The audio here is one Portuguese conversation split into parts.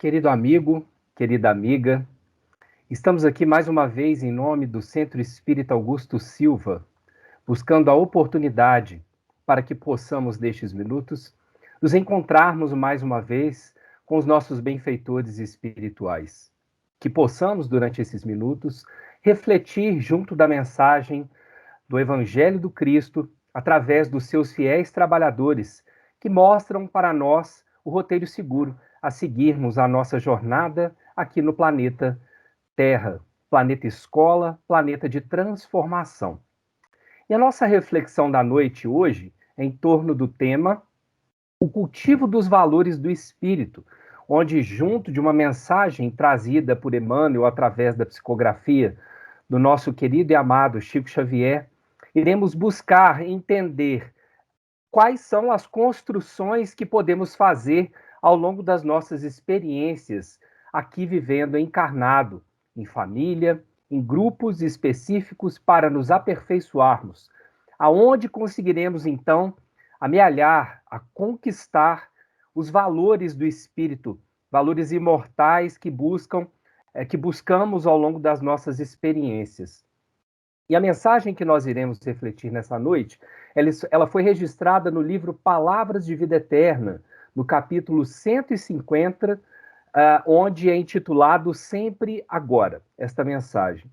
Querido amigo, querida amiga, estamos aqui mais uma vez em nome do Centro Espírita Augusto Silva, buscando a oportunidade para que possamos, nestes minutos, nos encontrarmos mais uma vez com os nossos benfeitores espirituais. Que possamos, durante esses minutos, refletir junto da mensagem do Evangelho do Cristo através dos seus fiéis trabalhadores, que mostram para nós o roteiro seguro a seguirmos a nossa jornada aqui no planeta Terra, planeta escola, planeta de transformação. E a nossa reflexão da noite hoje é em torno do tema o cultivo dos valores do espírito, onde, junto de uma mensagem trazida por Emmanuel através da psicografia do nosso querido e amado Chico Xavier, iremos buscar entender quais são as construções que podemos fazer ao longo das nossas experiências aqui vivendo encarnado, em família, em grupos específicos para nos aperfeiçoarmos, aonde conseguiremos então amealhar, a conquistar os valores do espírito, valores imortais que buscamos ao longo das nossas experiências. E a mensagem que nós iremos refletir nessa noite, ela foi registrada no livro Palavras de Vida Eterna, no capítulo 150, onde é intitulado Sempre Agora, esta mensagem.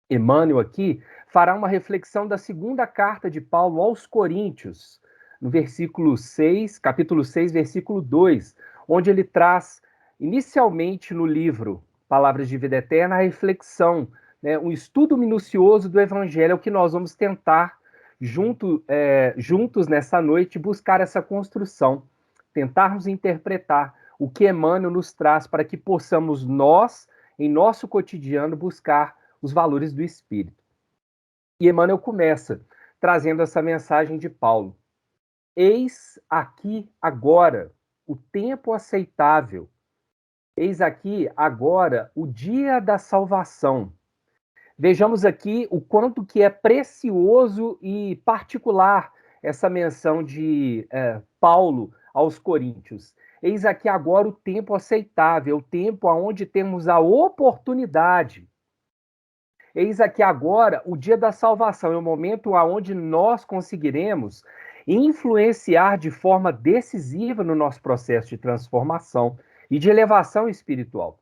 Emmanuel aqui fará uma reflexão da segunda carta de Paulo aos Coríntios, no versículo 6, capítulo 6, versículo 2, onde ele traz, inicialmente no livro Palavras de Vida Eterna, a reflexão, um estudo minucioso do Evangelho, é o que nós vamos tentar, juntos nessa noite, buscar essa construção, tentarmos interpretar o que Emmanuel nos traz para que possamos nós, em nosso cotidiano, buscar os valores do Espírito. E Emmanuel começa trazendo essa mensagem de Paulo. Eis aqui agora o tempo aceitável. Eis aqui agora o dia da salvação. Vejamos aqui o quanto que é precioso e particular essa menção de Paulo aos Coríntios. Eis aqui agora o tempo aceitável, o tempo onde temos a oportunidade. Eis aqui agora o dia da salvação, é o momento onde nós conseguiremos influenciar de forma decisiva no nosso processo de transformação e de elevação espiritual.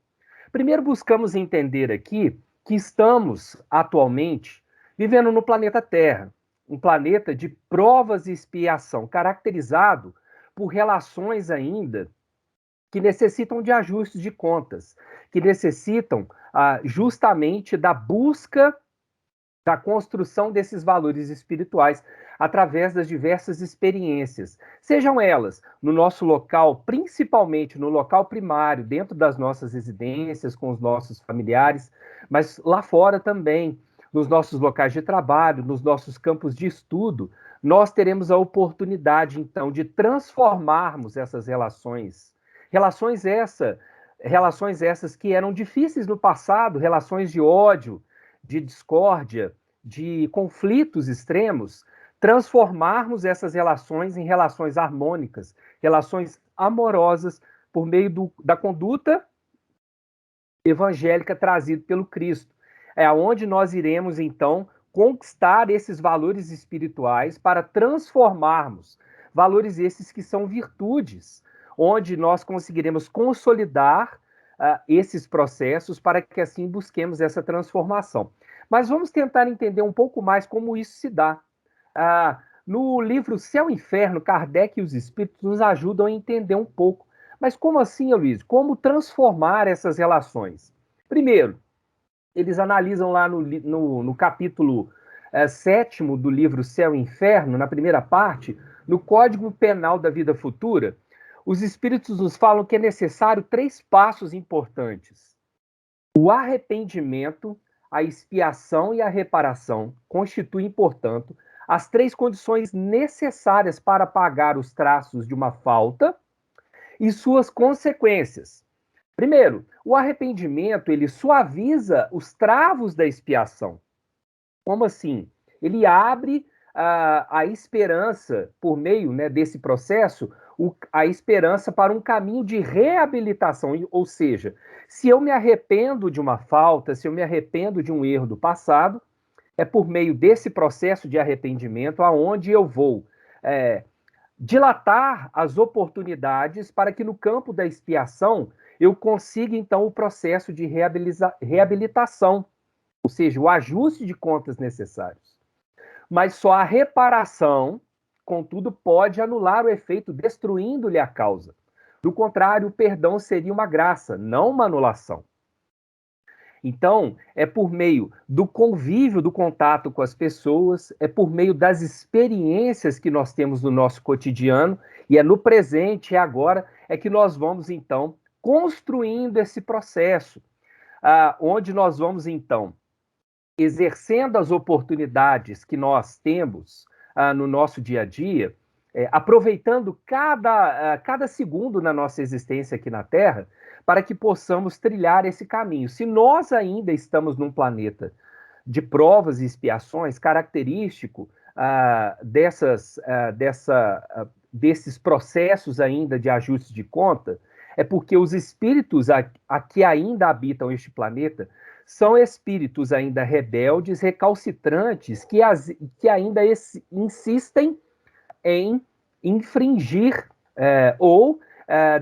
Primeiro, buscamos entender aqui que estamos, atualmente, vivendo no planeta Terra, um planeta de provas e expiação, caracterizado por relações ainda que necessitam de ajustes de contas, que necessitam justamente da busca da construção desses valores espirituais através das diversas experiências, sejam elas no nosso local, principalmente no local primário, dentro das nossas residências, com os nossos familiares, mas lá fora também, nos nossos locais de trabalho, nos nossos campos de estudo, nós teremos a oportunidade, então, de transformarmos essas relações. Relações essas que eram difíceis no passado, relações de ódio, de discórdia, de conflitos extremos, transformarmos essas relações em relações harmônicas, relações amorosas, por meio da conduta evangélica trazida pelo Cristo. É aonde nós iremos, então, conquistar esses valores espirituais para transformarmos valores esses que são virtudes, onde nós conseguiremos consolidar esses processos para que assim busquemos essa transformação. Mas vamos tentar entender um pouco mais como isso se dá. No livro Céu e Inferno, Kardec e os Espíritos nos ajudam a entender um pouco. Mas como assim, Luiz? Como transformar essas relações? Primeiro, eles analisam lá no capítulo 7º do livro Céu e Inferno, na primeira parte, no Código Penal da Vida Futura, os Espíritos nos falam que é necessário 3 passos importantes. O arrependimento, a expiação e a reparação constituem, portanto, as 3 condições necessárias para pagar os traços de uma falta e suas consequências. Primeiro, o arrependimento, ele suaviza os travos da expiação. Como assim? Ele abre a esperança, por meio desse processo, a esperança para um caminho de reabilitação, ou seja, se eu me arrependo de uma falta, se eu me arrependo de um erro do passado, é por meio desse processo de arrependimento aonde eu vou dilatar as oportunidades para que no campo da expiação eu consiga, então, o processo de reabilitação, ou seja, o ajuste de contas necessários. Mas só a reparação, contudo, pode anular o efeito, destruindo-lhe a causa. Do contrário, o perdão seria uma graça, não uma anulação. Então, é por meio do convívio, do contato com as pessoas, é por meio das experiências que nós temos no nosso cotidiano, e é no presente, é agora, é que nós vamos, então, construindo esse processo, onde nós vamos, então, exercendo as oportunidades que nós temos no nosso dia a dia, aproveitando cada segundo na nossa existência aqui na Terra, para que possamos trilhar esse caminho. Se nós ainda estamos num planeta de provas e expiações, característico desses processos ainda de ajuste de conta, é porque os espíritos que ainda habitam este planeta são espíritos ainda rebeldes, recalcitrantes, que ainda insistem em infringir ou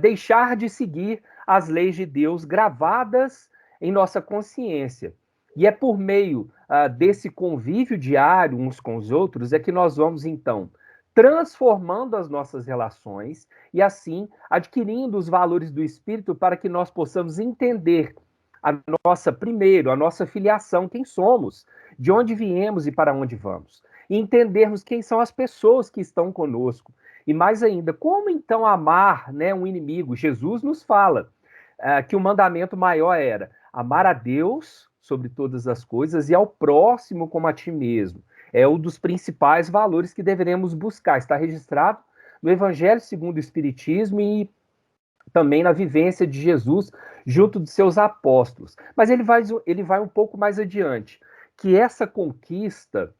deixar de seguir as leis de Deus gravadas em nossa consciência. E é por meio desse convívio diário uns com os outros é que nós vamos, então, transformando as nossas relações e, assim, adquirindo os valores do Espírito para que nós possamos entender a nossa filiação, quem somos, de onde viemos e para onde vamos. E entendermos quem são as pessoas que estão conosco. E mais ainda, como então amar, né, um inimigo? Jesus nos fala que o mandamento maior era amar a Deus sobre todas as coisas e ao próximo como a ti mesmo. É um dos principais valores que deveremos buscar. Está registrado no Evangelho segundo o Espiritismo e também na vivência de Jesus junto de seus apóstolos. Mas ele vai um pouco mais adiante, que essa conquista,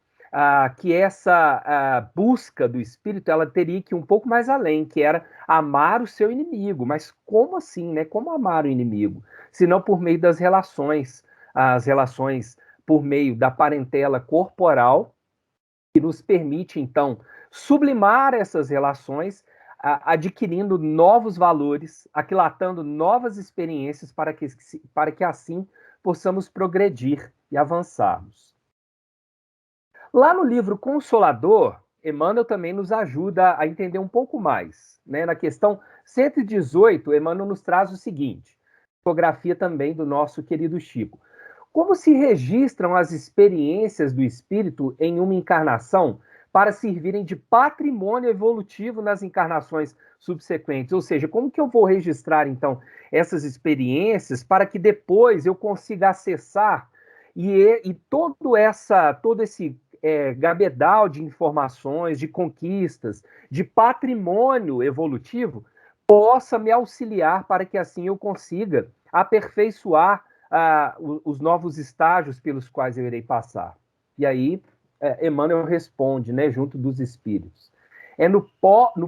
que essa busca do Espírito, ela teria que ir um pouco mais além, que era amar o seu inimigo. Mas como assim, né? Como amar o inimigo? Se não por meio das relações, as relações por meio da parentela corporal, que nos permite, então, sublimar essas relações, adquirindo novos valores, aquilatando novas experiências para que assim possamos progredir e avançarmos. Lá no livro Consolador, Emmanuel também nos ajuda a entender um pouco mais. Né? Na questão 118, Emmanuel nos traz o seguinte, fotografia também do nosso querido Chico. Como se registram as experiências do espírito em uma encarnação para servirem de patrimônio evolutivo nas encarnações subsequentes? Ou seja, como que eu vou registrar, então, essas experiências para que depois eu consiga acessar e todo esse gabedal de informações, de conquistas, de patrimônio evolutivo, possa me auxiliar para que assim eu consiga aperfeiçoar os novos estágios pelos quais eu irei passar. E aí, Emmanuel responde, né, junto dos espíritos. É no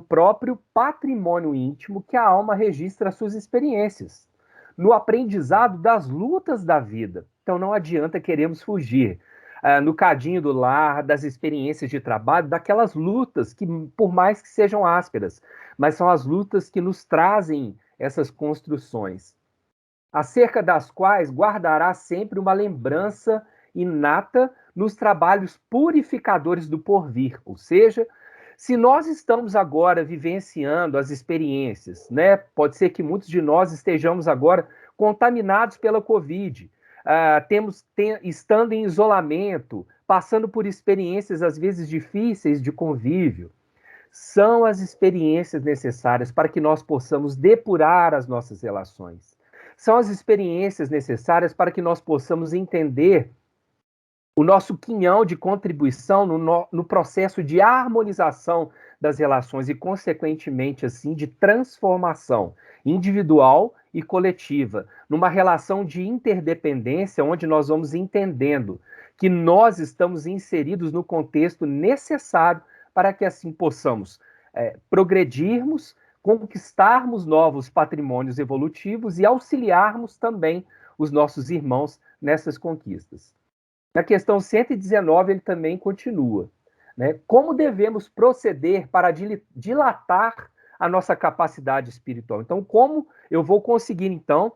próprio patrimônio íntimo que a alma registra suas experiências, no aprendizado das lutas da vida. Então não adianta queremos fugir no cadinho do lar, das experiências de trabalho, daquelas lutas que, por mais que sejam ásperas, mas são as lutas que nos trazem essas construções, acerca das quais guardará sempre uma lembrança inata nos trabalhos purificadores do porvir. Ou seja, se nós estamos agora vivenciando as experiências, né? Pode ser que muitos de nós estejamos agora contaminados pela Covid, estando em isolamento, passando por experiências às vezes difíceis de convívio. São as experiências necessárias para que nós possamos depurar as nossas relações. São as experiências necessárias para que nós possamos entender o nosso quinhão de contribuição no processo de harmonização das relações e, consequentemente, assim, de transformação individual e coletiva, numa relação de interdependência, onde nós vamos entendendo que nós estamos inseridos no contexto necessário para que assim possamos progredirmos, conquistarmos novos patrimônios evolutivos e auxiliarmos também os nossos irmãos nessas conquistas. Na questão 119, ele também continua, né? Como devemos proceder para dilatar a nossa capacidade espiritual? Então, como eu vou conseguir, então,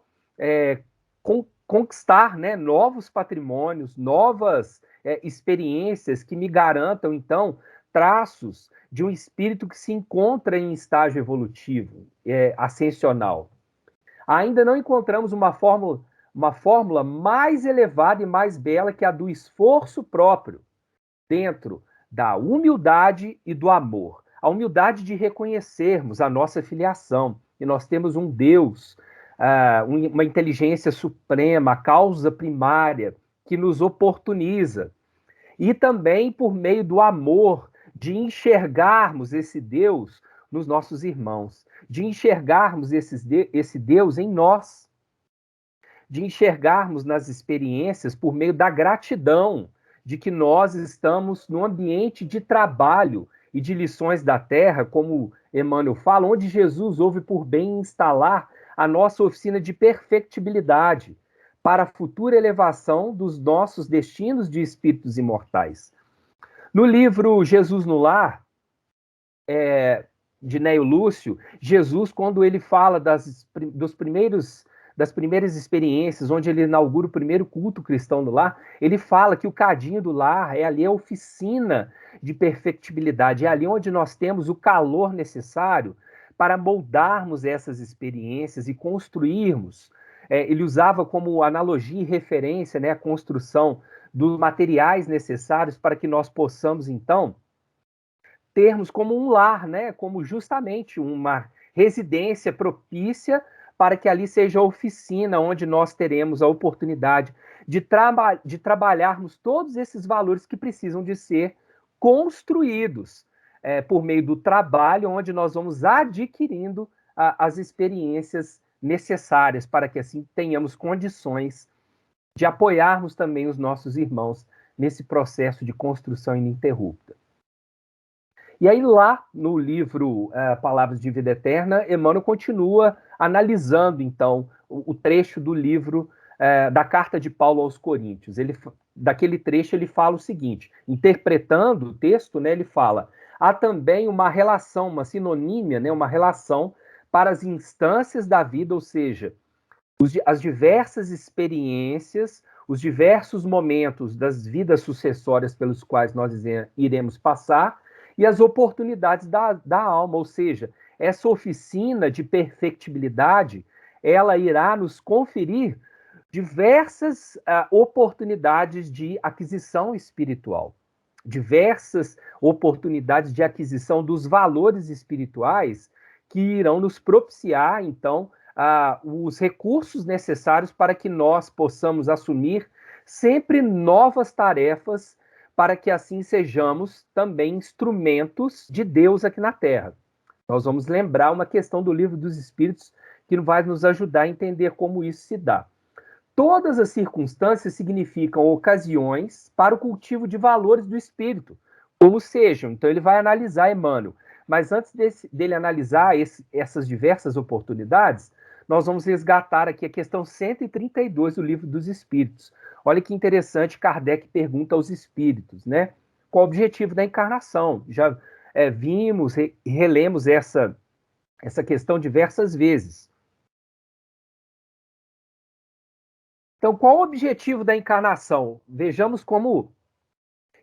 conquistar, né, novos patrimônios, novas experiências que me garantam, então, traços de um espírito que se encontra em estágio evolutivo, ascensional. Ainda não encontramos uma fórmula mais elevada e mais bela que a do esforço próprio, dentro da humildade e do amor. A humildade de reconhecermos a nossa filiação, e nós temos um Deus, uma inteligência suprema, a causa primária, que nos oportuniza. E também por meio do amor, de enxergarmos esse Deus nos nossos irmãos, de enxergarmos esse Deus em nós, de enxergarmos nas experiências por meio da gratidão, de que nós estamos num ambiente de trabalho e de lições da terra, como Emmanuel fala, onde Jesus houve por bem instalar a nossa oficina de perfectibilidade para a futura elevação dos nossos destinos de espíritos imortais. No livro Jesus no Lar, de Neio Lúcio, Jesus, quando ele fala das primeiras experiências, onde ele inaugura o primeiro culto cristão no lar, ele fala que o cadinho do lar é ali a oficina de perfectibilidade, é ali onde nós temos o calor necessário para moldarmos essas experiências e construirmos. Ele usava como analogia e referência, né, a construção dos materiais necessários para que nós possamos, então, termos como um lar, né, como justamente uma residência propícia para que ali seja a oficina onde nós teremos a oportunidade de trabalharmos todos esses valores que precisam de ser construídos por meio do trabalho, onde nós vamos adquirindo as experiências necessárias para que assim tenhamos condições de apoiarmos também os nossos irmãos nesse processo de construção ininterrupta. E aí lá no livro Palavras de Vida Eterna, Emmanuel continua analisando, então, o trecho do livro da Carta de Paulo aos Coríntios. Daquele trecho ele fala o seguinte, interpretando o texto, né, ele fala, há também uma relação, uma sinonímia, né, uma relação para as instâncias da vida, ou seja, as diversas experiências, os diversos momentos das vidas sucessórias pelos quais nós iremos passar, e as oportunidades da alma, ou seja, essa oficina de perfectibilidade, ela irá nos conferir diversas oportunidades de aquisição espiritual, diversas oportunidades de aquisição dos valores espirituais que irão nos propiciar, então, os recursos necessários para que nós possamos assumir sempre novas tarefas para que assim sejamos também instrumentos de Deus aqui na Terra. Nós vamos lembrar uma questão do Livro dos Espíritos que vai nos ajudar a entender como isso se dá. Todas as circunstâncias significam ocasiões para o cultivo de valores do espírito, como sejam. Então ele vai analisar, Emmanuel. Mas antes dele analisar essas diversas oportunidades, nós vamos resgatar aqui a questão 132 do Livro dos Espíritos. Olha que interessante, Kardec pergunta aos espíritos, né? Qual o objetivo da encarnação? Já vimos e relemos essa questão diversas vezes. Então, qual o objetivo da encarnação? Vejamos como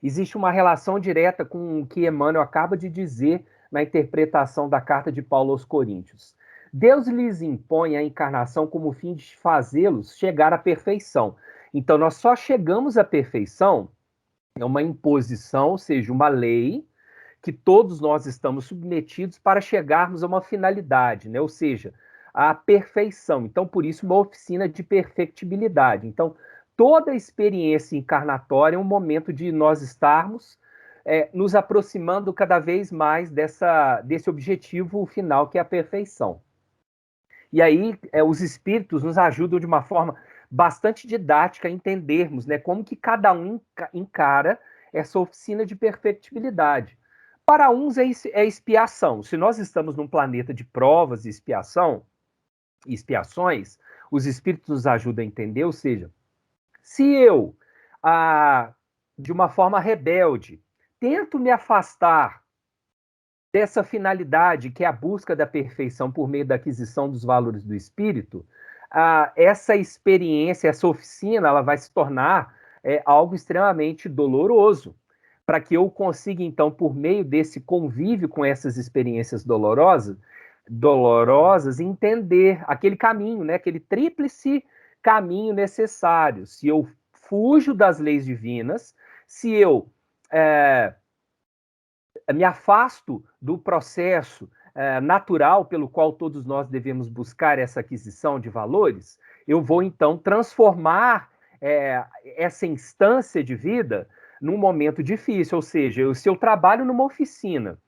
existe uma relação direta com o que Emmanuel acaba de dizer na interpretação da carta de Paulo aos Coríntios. Deus lhes impõe a encarnação como fim de fazê-los chegar à perfeição. Então, nós só chegamos à perfeição, é uma imposição, ou seja, uma lei, que todos nós estamos submetidos para chegarmos a uma finalidade, né? Ou seja, a perfeição. Então, por isso, uma oficina de perfectibilidade. Então, toda experiência encarnatória é um momento de nós estarmos nos aproximando cada vez mais desse objetivo final, que é a perfeição. E aí, os espíritos nos ajudam de uma forma bastante didática a entendermos, né, como que cada um encara essa oficina de perfectibilidade. para uns é expiação. Se nós estamos num planeta de provas e expiações, os espíritos nos ajudam a entender, ou seja, se eu, de uma forma rebelde, tento me afastar dessa finalidade, que é a busca da perfeição por meio da aquisição dos valores do espírito, essa experiência, essa oficina, ela vai se tornar algo extremamente doloroso, para que eu consiga, então, por meio desse convívio com essas experiências dolorosas, entender aquele caminho, né, aquele tríplice caminho necessário. Se eu fujo das leis divinas, se eu me afasto do processo natural pelo qual todos nós devemos buscar essa aquisição de valores, eu vou, então, transformar essa instância de vida num momento difícil. Ou seja, se eu trabalho numa oficina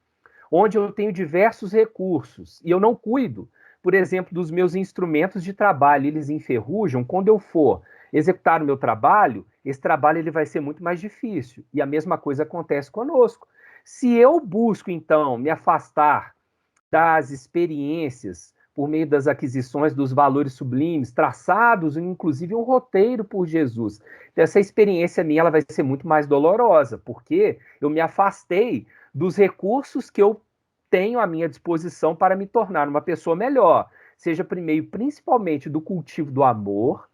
onde eu tenho diversos recursos e eu não cuido, por exemplo, dos meus instrumentos de trabalho, eles enferrujam, quando eu for executar o meu trabalho, esse trabalho ele vai ser muito mais difícil. E a mesma coisa acontece conosco. Se eu busco, então, me afastar das experiências por meio das aquisições dos valores sublimes, traçados, inclusive um roteiro por Jesus, essa experiência minha ela vai ser muito mais dolorosa, porque eu me afastei dos recursos que eu tenho à minha disposição para me tornar uma pessoa melhor, seja por meio principalmente do cultivo do amor,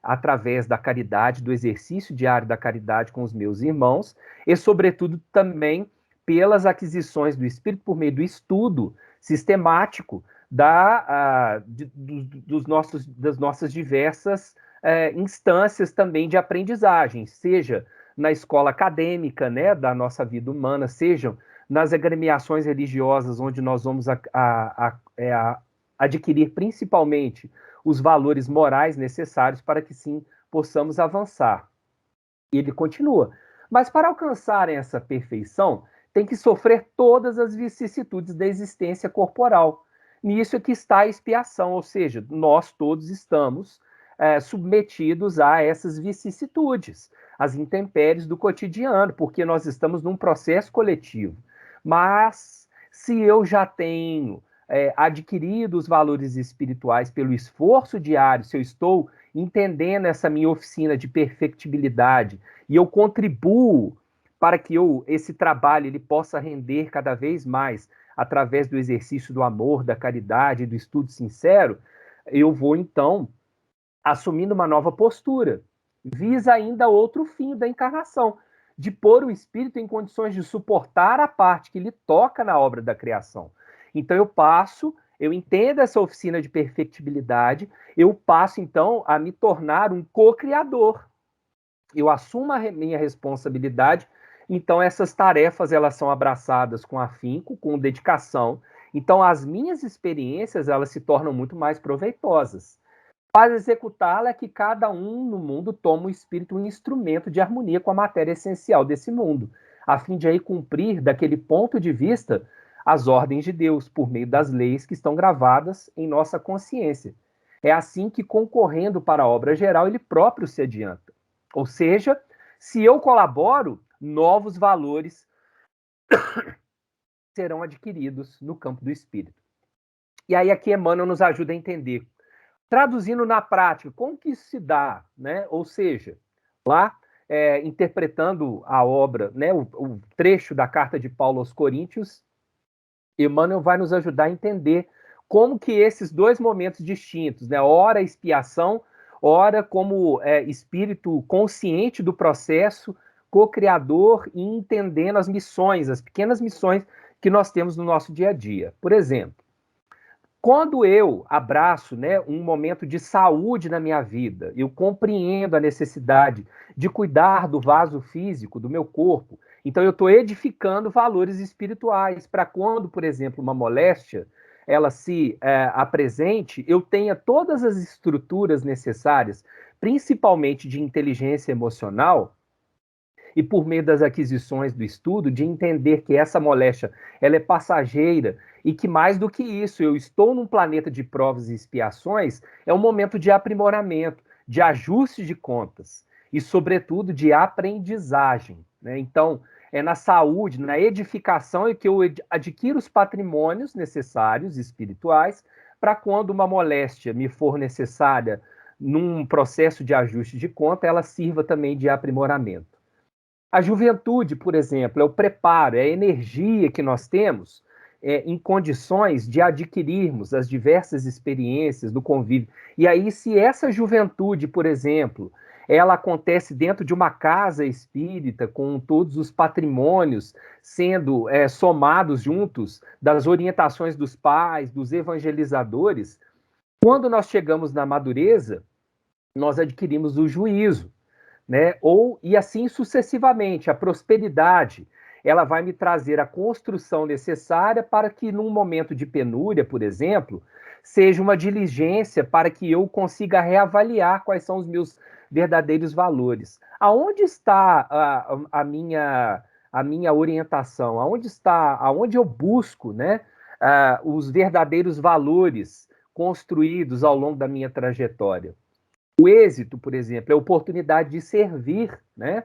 através da caridade, do exercício diário da caridade com os meus irmãos, e sobretudo também pelas aquisições do espírito por meio do estudo sistemático das nossas diversas instâncias também de aprendizagem, seja na escola acadêmica, né, da nossa vida humana, sejam nas agremiações religiosas, onde nós vamos adquirir principalmente os valores morais necessários para que sim possamos avançar. E ele continua. Mas para alcançarem essa perfeição, tem que sofrer todas as vicissitudes da existência corporal. Nisso é que está a expiação, ou seja, nós todos estamos submetidos a essas vicissitudes, as intempéries do cotidiano, porque nós estamos num processo coletivo. Mas se eu já tenho adquirido os valores espirituais pelo esforço diário, se eu estou entendendo essa minha oficina de perfectibilidade e eu contribuo para que esse trabalho ele possa render cada vez mais através do exercício do amor, da caridade, do estudo sincero, eu vou, então, assumindo uma nova postura. Visa ainda outro fim da encarnação, de pôr o espírito em condições de suportar a parte que lhe toca na obra da criação. Então eu entendo essa oficina de perfectibilidade, eu passo, então, a me tornar um co-criador. Eu assumo a minha responsabilidade, então essas tarefas elas são abraçadas com afinco, com dedicação. Então as minhas experiências elas se tornam muito mais proveitosas. Para executá-la é que cada um no mundo toma o espírito um instrumento de harmonia com a matéria essencial desse mundo, a fim de aí cumprir, daquele ponto de vista, as ordens de Deus, por meio das leis que estão gravadas em nossa consciência. É assim que, concorrendo para a obra geral, ele próprio se adianta. Ou seja, se eu colaboro, novos valores serão adquiridos no campo do espírito. E aí aqui Emmanuel nos ajuda a entender, traduzindo na prática, como que isso se dá, né? Ou seja, lá, interpretando a obra, né, o trecho da carta de Paulo aos Coríntios, Emmanuel vai nos ajudar a entender como que esses dois momentos distintos, né, ora expiação, ora como espírito consciente do processo, co-criador e entendendo as missões, as pequenas missões que nós temos no nosso dia a dia. Por exemplo, quando eu abraço, né, um momento de saúde na minha vida, eu compreendo a necessidade de cuidar do vaso físico, do meu corpo, então eu estou edificando valores espirituais para quando, por exemplo, uma moléstia ela se apresente, eu tenha todas as estruturas necessárias, principalmente de inteligência emocional, e por meio das aquisições do estudo, de entender que essa moléstia ela é passageira e que mais do que isso, eu estou num planeta de provas e expiações, é um momento de aprimoramento, de ajuste de contas. e, sobretudo, de aprendizagem, né? Então, é na saúde, na edificação, é que eu adquiro os patrimônios necessários espirituais para quando uma moléstia me for necessária num processo de ajuste de conta, ela sirva também de aprimoramento. A juventude, por exemplo, é o preparo, é a energia que nós temos em condições de adquirirmos as diversas experiências do convívio. E aí, se essa juventude, por exemplo, ela acontece dentro de uma casa espírita, com todos os patrimônios sendo somados juntos, das orientações dos pais, dos evangelizadores, quando nós chegamos na madureza, nós adquirimos o juízo, né? E assim sucessivamente, a prosperidade, ela vai me trazer a construção necessária para que num momento de penúria, por exemplo, seja uma diligência para que eu consiga reavaliar quais são os meus verdadeiros valores. Aonde está a minha orientação? Aonde eu busco, né, os verdadeiros valores construídos ao longo da minha trajetória? O êxito, por exemplo, é a oportunidade de servir, né?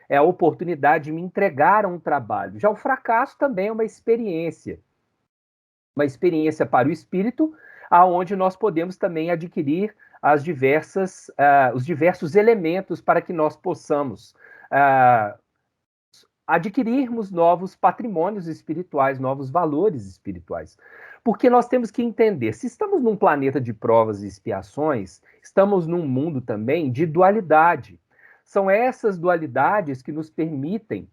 É a oportunidade de me entregar a um trabalho. Já o fracasso também é uma experiência para o espírito, aonde nós podemos também adquirir os diversos elementos para que nós possamos adquirirmos novos patrimônios espirituais, novos valores espirituais. Porque nós temos que entender, se estamos num planeta de provas e expiações, estamos num mundo também de dualidade. São essas dualidades que nos permitem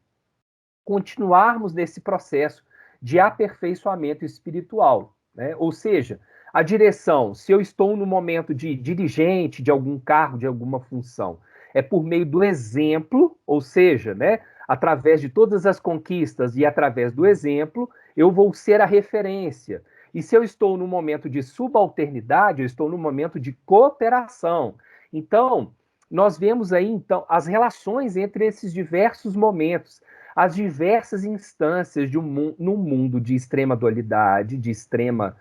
continuarmos nesse processo de aperfeiçoamento espiritual, né? Ou seja, a direção, se eu estou no momento de dirigente de algum cargo, de alguma função, é por meio do exemplo, ou seja, né, através de todas as conquistas e através do exemplo, eu vou ser a referência. E se eu estou no momento de subalternidade, eu estou no momento de cooperação. Então, nós vemos aí então as relações entre esses diversos momentos, as diversas instâncias num mundo de extrema dualidade, de extrema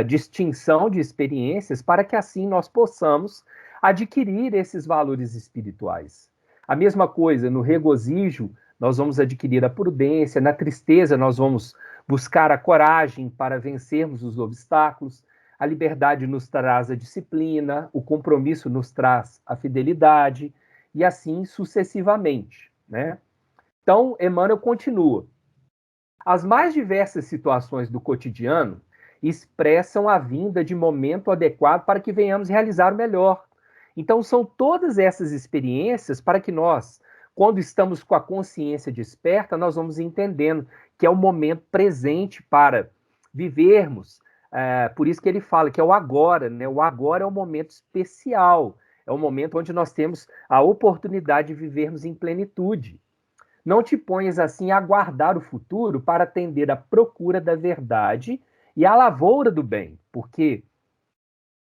distinção de experiências, para que assim nós possamos adquirir esses valores espirituais. A mesma coisa, no regozijo, nós vamos adquirir a prudência, na tristeza, nós vamos buscar a coragem para vencermos os obstáculos, a liberdade nos traz a disciplina, o compromisso nos traz a fidelidade, e assim sucessivamente, né? Então, Emmanuel continua. As mais diversas situações do cotidiano expressam a vinda de momento adequado para que venhamos realizar o melhor. Então, são todas essas experiências para que nós, quando estamos com a consciência desperta, nós vamos entendendo que é o momento presente para vivermos. Por isso que ele fala que é o agora, né? O agora é um momento especial, é um momento onde nós temos a oportunidade de vivermos em plenitude. Não te ponhas assim a aguardar o futuro para atender à procura da verdade e à lavoura do bem, porque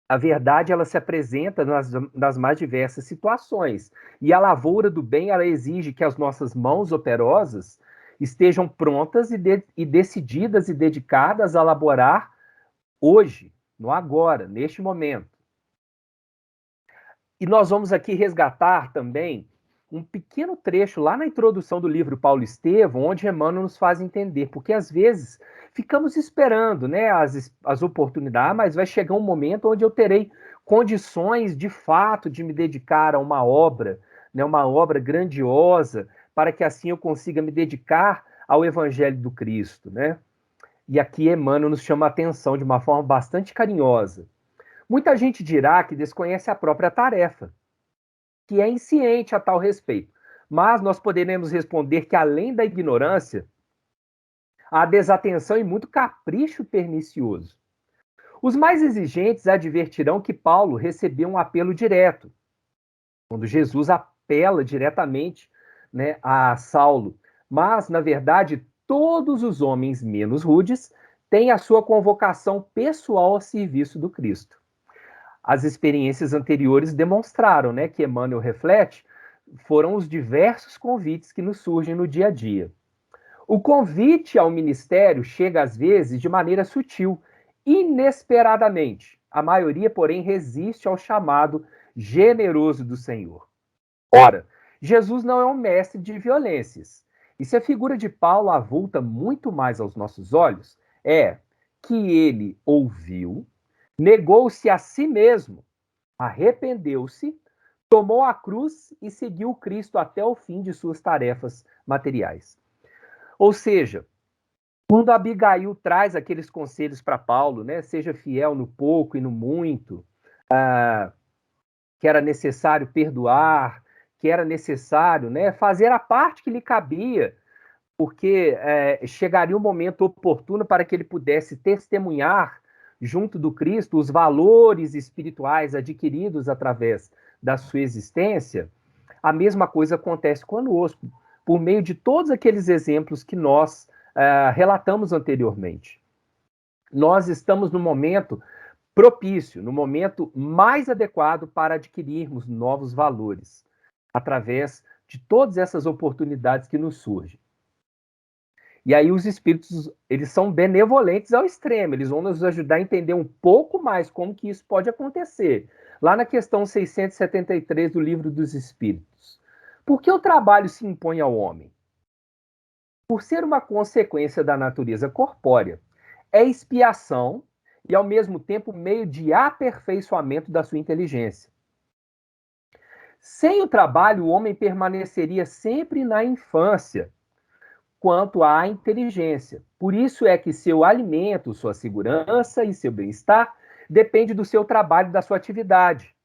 a verdade ela se apresenta nas mais diversas situações. E a lavoura do bem ela exige que as nossas mãos operosas estejam prontas e decididas e dedicadas a laborar hoje, no agora, neste momento. E nós vamos aqui resgatar também um pequeno trecho lá na introdução do livro Paulo Estevão, onde Emmanuel nos faz entender, porque às vezes ficamos esperando, né, as oportunidades, mas vai chegar um momento onde eu terei condições de fato de me dedicar a uma obra, né, uma obra grandiosa, para que assim eu consiga me dedicar ao Evangelho do Cristo, né? E aqui Emmanuel nos chama a atenção de uma forma bastante carinhosa. Muita gente dirá que desconhece a própria tarefa, que é insciente a tal respeito. Mas nós poderemos responder que, além da ignorância, há desatenção e muito capricho pernicioso. Os mais exigentes advertirão que Paulo recebeu um apelo direto, quando Jesus apela diretamente, né, a Saulo. Mas, na verdade, todos os homens menos rudes têm a sua convocação pessoal ao serviço do Cristo. As experiências anteriores demonstraram, né, que Emmanuel reflete, foram os diversos convites que nos surgem no dia a dia. O convite ao ministério chega às vezes de maneira sutil, inesperadamente. A maioria, porém, resiste ao chamado generoso do Senhor. Ora, Jesus não é um mestre de violências. E se a figura de Paulo avulta muito mais aos nossos olhos, é que ele ouviu, negou-se a si mesmo, arrependeu-se, tomou a cruz e seguiu Cristo até o fim de suas tarefas materiais. Ou seja, quando Abigail traz aqueles conselhos para Paulo, né, seja fiel no pouco e no muito, que era necessário perdoar, que era necessário, né, fazer a parte que lhe cabia, porque chegaria um momento oportuno para que ele pudesse testemunhar junto do Cristo os valores espirituais adquiridos através da sua existência. A mesma coisa acontece conosco, por meio de todos aqueles exemplos que nós relatamos anteriormente. Nós estamos no momento propício, no momento mais adequado para adquirirmos novos valores, através de todas essas oportunidades que nos surgem. E aí os espíritos, eles são benevolentes ao extremo, eles vão nos ajudar a entender um pouco mais como que isso pode acontecer. Lá na questão 673 do Livro dos Espíritos. Por que o trabalho se impõe ao homem? Por ser uma consequência da natureza corpórea, é expiação e, ao mesmo tempo, meio de aperfeiçoamento da sua inteligência. Sem o trabalho, o homem permaneceria sempre na infância, quanto à inteligência. Por isso é que seu alimento, sua segurança e seu bem-estar depende do seu trabalho e da sua atividade.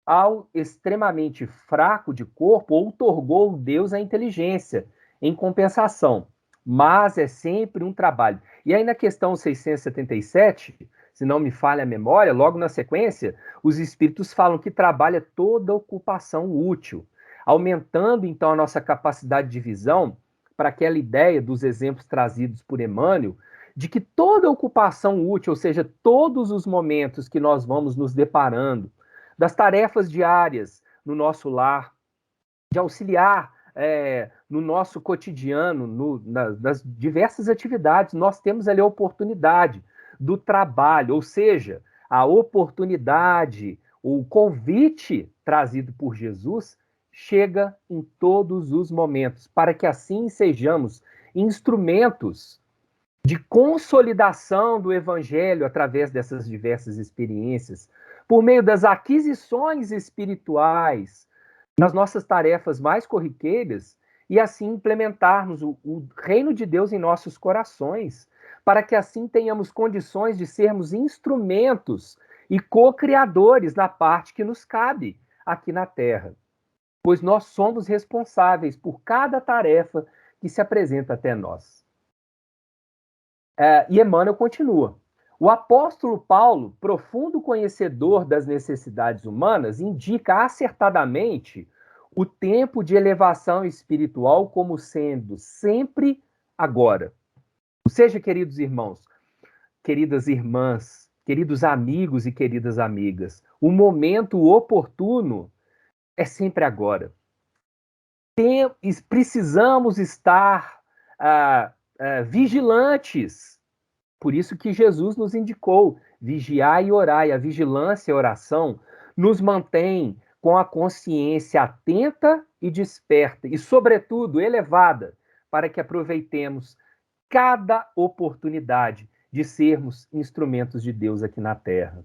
Ao extremamente fraco de corpo, outorgou Deus a inteligência, em compensação. Mas é sempre um trabalho. E aí na questão 677, se não me falha a memória, logo na sequência, os espíritos falam que trabalho é toda ocupação útil, aumentando então a nossa capacidade de visão para aquela ideia dos exemplos trazidos por Emmanuel, de que toda ocupação útil, ou seja, todos os momentos que nós vamos nos deparando, das tarefas diárias no nosso lar, de auxiliar no nosso cotidiano, nas diversas atividades, nós temos ali a oportunidade do trabalho, ou seja, a oportunidade, o convite trazido por Jesus chega em todos os momentos, para que assim sejamos instrumentos de consolidação do evangelho através dessas diversas experiências, por meio das aquisições espirituais nas nossas tarefas mais corriqueiras e assim implementarmos o reino de Deus em nossos corações, para que assim tenhamos condições de sermos instrumentos e co-criadores da parte que nos cabe aqui na Terra, pois nós somos responsáveis por cada tarefa que se apresenta até nós. E Emmanuel continua. O apóstolo Paulo, profundo conhecedor das necessidades humanas, indica acertadamente o tempo de elevação espiritual como sendo sempre agora. Ou seja, queridos irmãos, queridas irmãs, queridos amigos e queridas amigas, o momento oportuno é sempre agora. Precisamos estar vigilantes. Por isso que Jesus nos indicou, vigiai e orai. A vigilância e a oração nos mantém com a consciência atenta e desperta, e, sobretudo, elevada, para que aproveitemos cada oportunidade de sermos instrumentos de Deus aqui na Terra.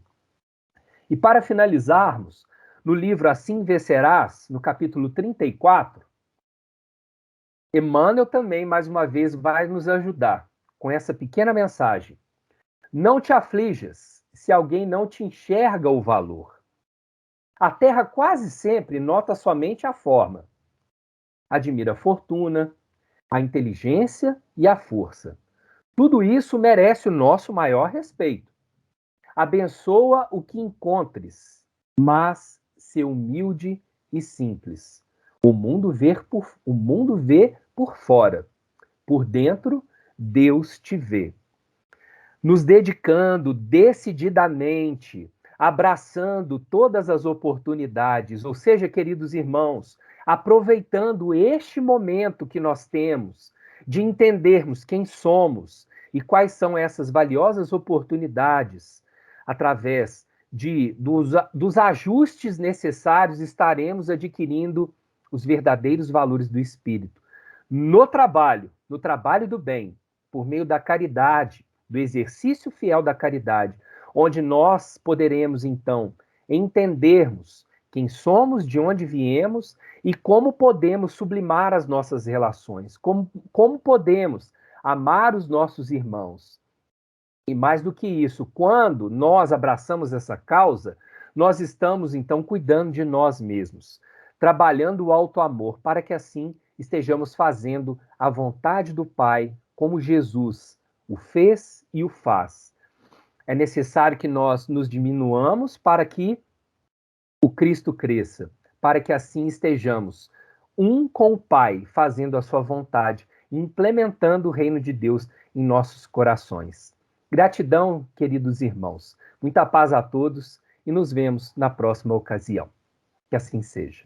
E para finalizarmos, no livro Assim Vencerás, no capítulo 34, Emmanuel também, mais uma vez, vai nos ajudar com essa pequena mensagem. Não te aflijas se alguém não te enxerga o valor. A terra quase sempre nota somente a forma. Admira a fortuna, a inteligência e a força. Tudo isso merece o nosso maior respeito. Abençoa o que encontres, mas ser humilde e simples. O mundo vê por fora. Por dentro, Deus te vê. Nos dedicando decididamente, abraçando todas as oportunidades, ou seja, queridos irmãos, aproveitando este momento que nós temos de entendermos quem somos e quais são essas valiosas oportunidades, através dos ajustes necessários, estaremos adquirindo os verdadeiros valores do Espírito. No trabalho do bem, por meio da caridade, do exercício fiel da caridade, onde nós poderemos, então, entendermos quem somos, de onde viemos e como podemos sublimar as nossas relações, como podemos amar os nossos irmãos. E mais do que isso, quando nós abraçamos essa causa, nós estamos, então, cuidando de nós mesmos, trabalhando o auto-amor, para que assim estejamos fazendo a vontade do Pai, como Jesus o fez e o faz. É necessário que nós nos diminuamos para que o Cristo cresça, para que assim estejamos um com o Pai, fazendo a sua vontade, implementando o reino de Deus em nossos corações. Gratidão, queridos irmãos. Muita paz a todos e nos vemos na próxima ocasião. Que assim seja.